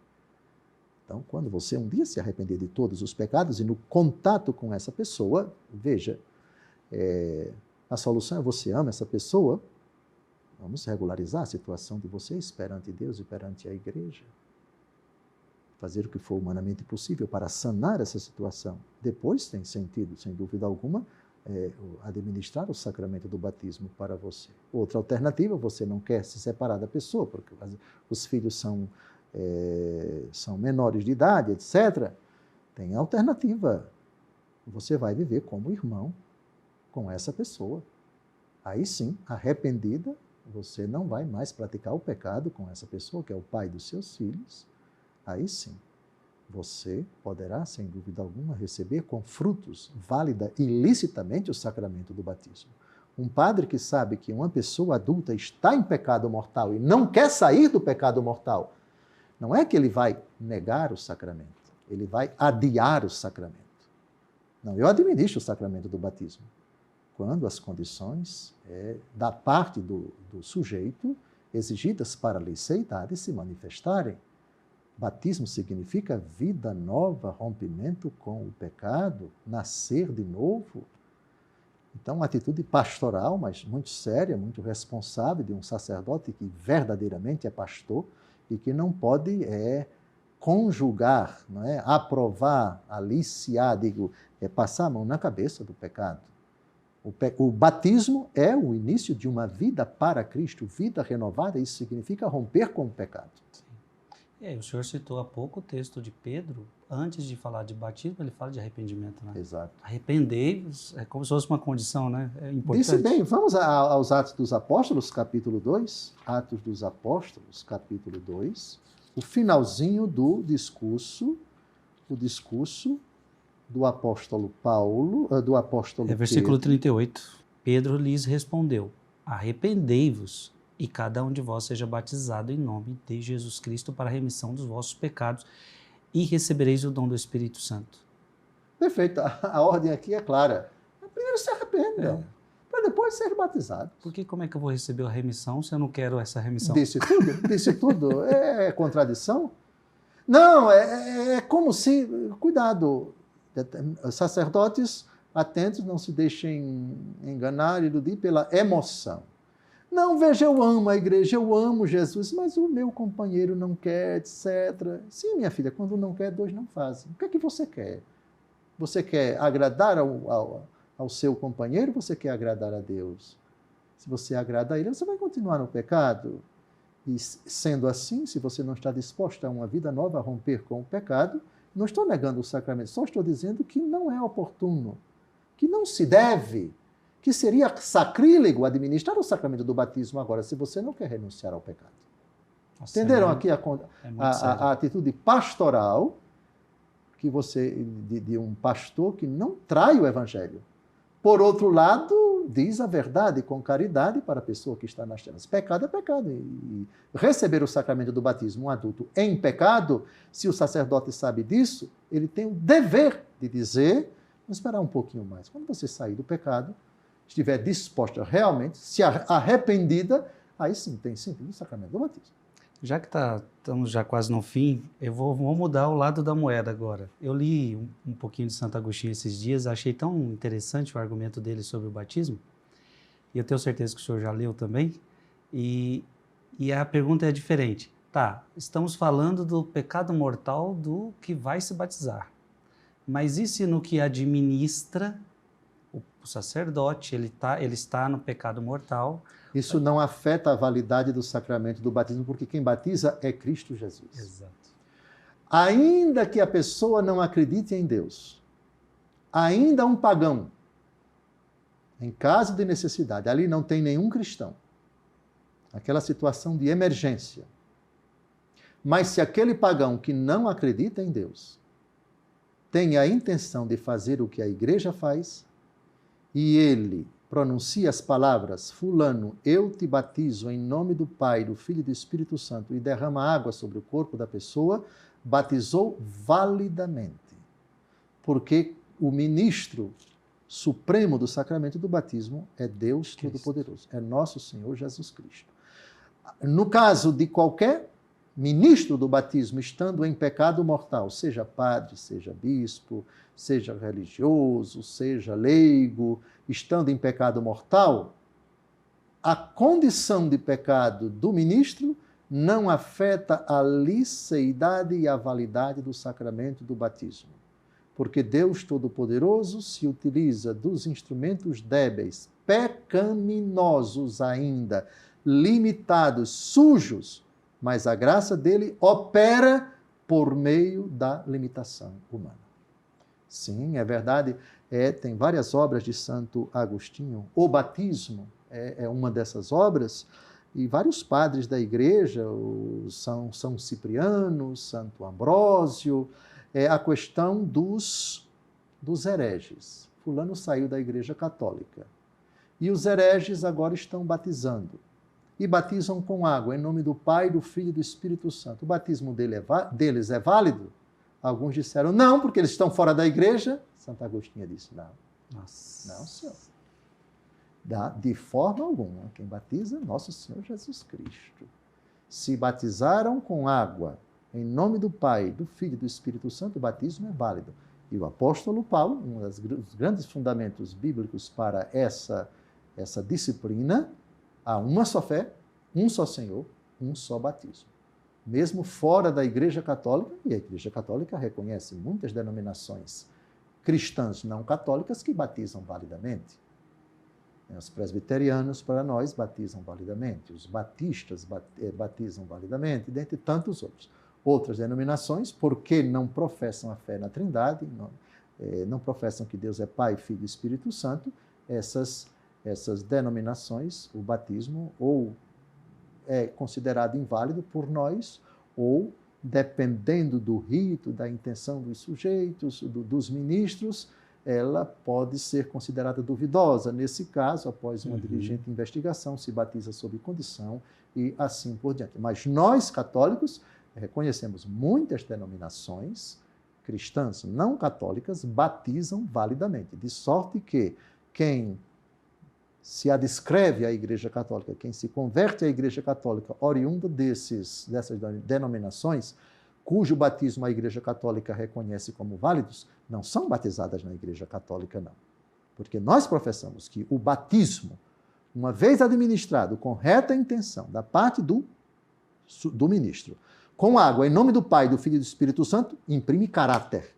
Então, quando você um dia se arrepender de todos os pecados e no contato com essa pessoa, veja, a solução é você ama essa pessoa, vamos regularizar a situação de vocês perante Deus e perante a igreja. Fazer o que for humanamente possível para sanar essa situação. Depois tem sentido, sem dúvida alguma, administrar o sacramento do batismo para você. Outra alternativa, você não quer se separar da pessoa, porque os filhos são menores de idade, etc. Tem alternativa. Você vai viver como irmão com essa pessoa. Aí sim, arrependida, você não vai mais praticar o pecado com essa pessoa, que é o pai dos seus filhos. Aí sim, você poderá, sem dúvida alguma, receber com frutos, válida ilicitamente, o sacramento do batismo. Um padre que sabe que uma pessoa adulta está em pecado mortal e não quer sair do pecado mortal, não é que ele vai negar o sacramento, ele vai adiar o sacramento. Não, eu administro o sacramento do batismo, quando as condições da parte do sujeito exigidas para a liceidade se manifestarem. Batismo significa vida nova, rompimento com o pecado, nascer de novo. Então, uma atitude pastoral, mas muito séria, muito responsável de um sacerdote que verdadeiramente é pastor e que não pode conjugar, não é? Aprovar, aliciar, passar a mão na cabeça do pecado. O batismo é o início de uma vida para Cristo, vida renovada, isso significa romper com o pecado. O senhor citou há pouco o texto de Pedro, antes de falar de batismo, ele fala de arrependimento, né? Exato. Arrepender-vos é como se fosse uma condição, né? É importante. Disse bem, vamos aos Atos dos Apóstolos, capítulo 2. Atos dos Apóstolos, capítulo 2. O finalzinho do discurso, do apóstolo Paulo, do apóstolo Pedro. Versículo 38. Pedro lhes respondeu: arrependei-vos e cada um de vós seja batizado em nome de Jesus Cristo para a remissão dos vossos pecados e recebereis o dom do Espírito Santo. Perfeito. A ordem aqui é clara. Primeiro se arrependam, para depois ser batizado. Porque como é que eu vou receber a remissão se eu não quero essa remissão? Disse tudo. É contradição? Não, é como se... Cuidado, sacerdotes atentos, não se deixem enganar e iludir pela emoção. Não, veja, eu amo a igreja, eu amo Jesus, mas o meu companheiro não quer, etc. Sim, minha filha, quando não quer, dois não fazem. O que é que você quer? Você quer agradar ao seu companheiro ou você quer agradar a Deus? Se você agrada a ele, você vai continuar no pecado. E sendo assim, se você não está disposto a uma vida nova, a romper com o pecado, não estou negando o sacramento, só estou dizendo que não é oportuno, que não se deve, que seria sacrílego administrar o sacramento do batismo agora, se você não quer renunciar ao pecado. Nossa, entenderam aqui a atitude pastoral que de um pastor que não trai o evangelho? Por outro lado, diz a verdade com caridade para a pessoa que está nas trevas. Pecado é pecado. E receber o sacramento do batismo, um adulto em pecado, se o sacerdote sabe disso, ele tem o dever de dizer, vamos esperar um pouquinho mais. Quando você sair do pecado, estiver disposta realmente, se arrependida, aí sim tem sentido o sacramento do batismo. Já que estamos já quase no fim, vou mudar o lado da moeda agora. Eu li um pouquinho de Santo Agostinho esses dias, achei tão interessante o argumento dele sobre o batismo, e eu tenho certeza que o senhor já leu também, e a pergunta é diferente. Tá, estamos falando do pecado mortal do que vai se batizar, mas e se no que administra o sacerdote, ele está no pecado mortal? Isso não afeta a validade do sacramento do batismo, porque quem batiza é Cristo Jesus. Exato. Ainda que a pessoa não acredite em Deus, ainda um pagão, em caso de necessidade, ali não tem nenhum cristão, aquela situação de emergência. Mas se aquele pagão que não acredita em Deus tem a intenção de fazer o que a igreja faz, e ele pronuncia as palavras: fulano, eu te batizo em nome do Pai, do Filho e do Espírito Santo, e derrama água sobre o corpo da pessoa, batizou validamente. Porque o ministro supremo do sacramento do batismo é Deus Todo-Poderoso, é nosso Senhor Jesus Cristo. No caso de qualquer ministro do batismo estando em pecado mortal, seja padre, seja bispo, seja religioso, seja leigo, estando em pecado mortal, a condição de pecado do ministro não afeta a liceidade e a validade do sacramento do batismo. Porque Deus Todo-Poderoso se utiliza dos instrumentos débeis, pecaminosos ainda, limitados, sujos, mas a graça dele opera por meio da limitação humana. Sim, é verdade, tem várias obras de Santo Agostinho. O batismo é uma dessas obras, e vários padres da igreja, São Cipriano, Santo Ambrósio, a questão dos hereges. Fulano saiu da igreja católica. E os hereges agora estão batizando. E batizam com água, em nome do Pai, do Filho e do Espírito Santo. O batismo deles é válido? Alguns disseram não, porque eles estão fora da igreja. Santo Agostinho disse não. Nossa. Não, senhor. De forma alguma. Quem batiza é nosso Senhor Jesus Cristo. Se batizaram com água em nome do Pai, do Filho e do Espírito Santo, o batismo é válido. E o apóstolo Paulo, um dos grandes fundamentos bíblicos para essa disciplina, há uma só fé, um só Senhor, um só batismo. Mesmo fora da Igreja Católica, e a Igreja Católica reconhece muitas denominações cristãs não católicas que batizam validamente. Os presbiterianos, para nós, batizam validamente. Os batistas batizam validamente, dentre tantos outros. Outras denominações, porque não professam a fé na Trindade, não professam que Deus é Pai, Filho e Espírito Santo, essas denominações, o batismo ou é considerado inválido por nós, ou, dependendo do rito, da intenção dos sujeitos, dos ministros, ela pode ser considerada duvidosa. Nesse caso, após uma diligente investigação, se batiza sob condição e assim por diante. Mas nós, católicos, reconhecemos muitas denominações cristãs não católicas batizam validamente, de sorte que quem se adscreve à Igreja Católica, quem se converte à Igreja Católica oriundo dessas denominações, cujo batismo a Igreja Católica reconhece como válidos, não são batizadas na Igreja Católica, não. Porque nós professamos que o batismo, uma vez administrado com reta intenção da parte do ministro, com água, em nome do Pai, do Filho e do Espírito Santo, imprime caráter.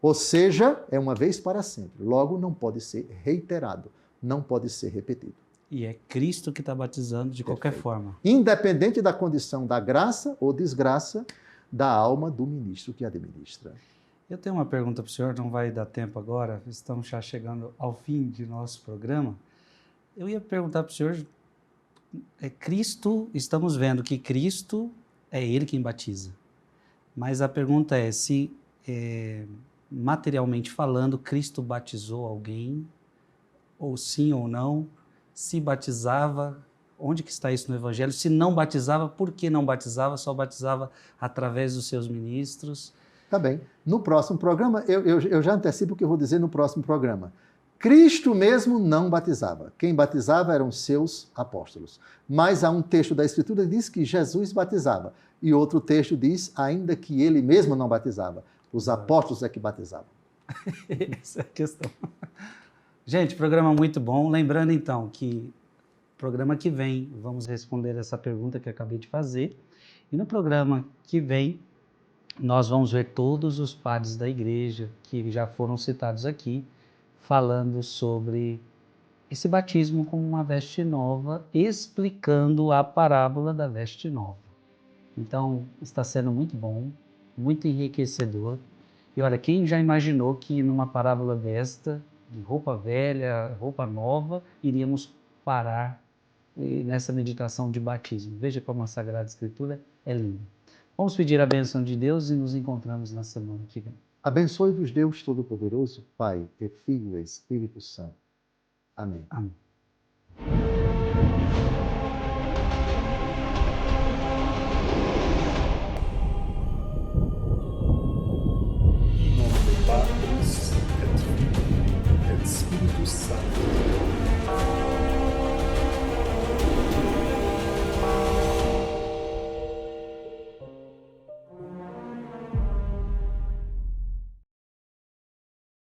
Ou seja, é uma vez para sempre. Logo, não pode ser reiterado, não pode ser repetido. E é Cristo que está batizando de qualquer forma. Independente da condição da graça ou desgraça da alma do ministro que administra. Eu tenho uma pergunta para o senhor, não vai dar tempo agora, estamos já chegando ao fim de nosso programa. Eu ia perguntar para o senhor, estamos vendo que Cristo é Ele quem batiza. Mas a pergunta é se, materialmente falando, Cristo batizou alguém, ou sim ou não, se batizava, onde que está isso no Evangelho? Se não batizava, por que não batizava? Só batizava através dos seus ministros? Tá bem. No próximo programa, eu já antecipo o que eu vou dizer no próximo programa. Cristo mesmo não batizava. Quem batizava eram seus apóstolos. Mas há um texto da Escritura que diz que Jesus batizava. E outro texto diz, ainda que ele mesmo não batizava. Os apóstolos é que batizavam. Essa é a questão. Gente, programa muito bom. Lembrando, então, que no programa que vem vamos responder essa pergunta que eu acabei de fazer. E no programa que vem nós vamos ver todos os padres da igreja que já foram citados aqui, falando sobre esse batismo como uma veste nova, explicando a parábola da veste nova. Então, está sendo muito bom, muito enriquecedor. E olha, quem já imaginou que numa parábola desta, de roupa velha, roupa nova, iríamos parar nessa meditação de batismo? Veja como a Sagrada Escritura é linda. Vamos pedir a bênção de Deus e nos encontramos na semana que vem. Abençoe-vos Deus Todo-Poderoso, Pai, e Filho e Espírito Santo. Amém. Amém. Em nome do Pai, do Filho e do Espírito Santo.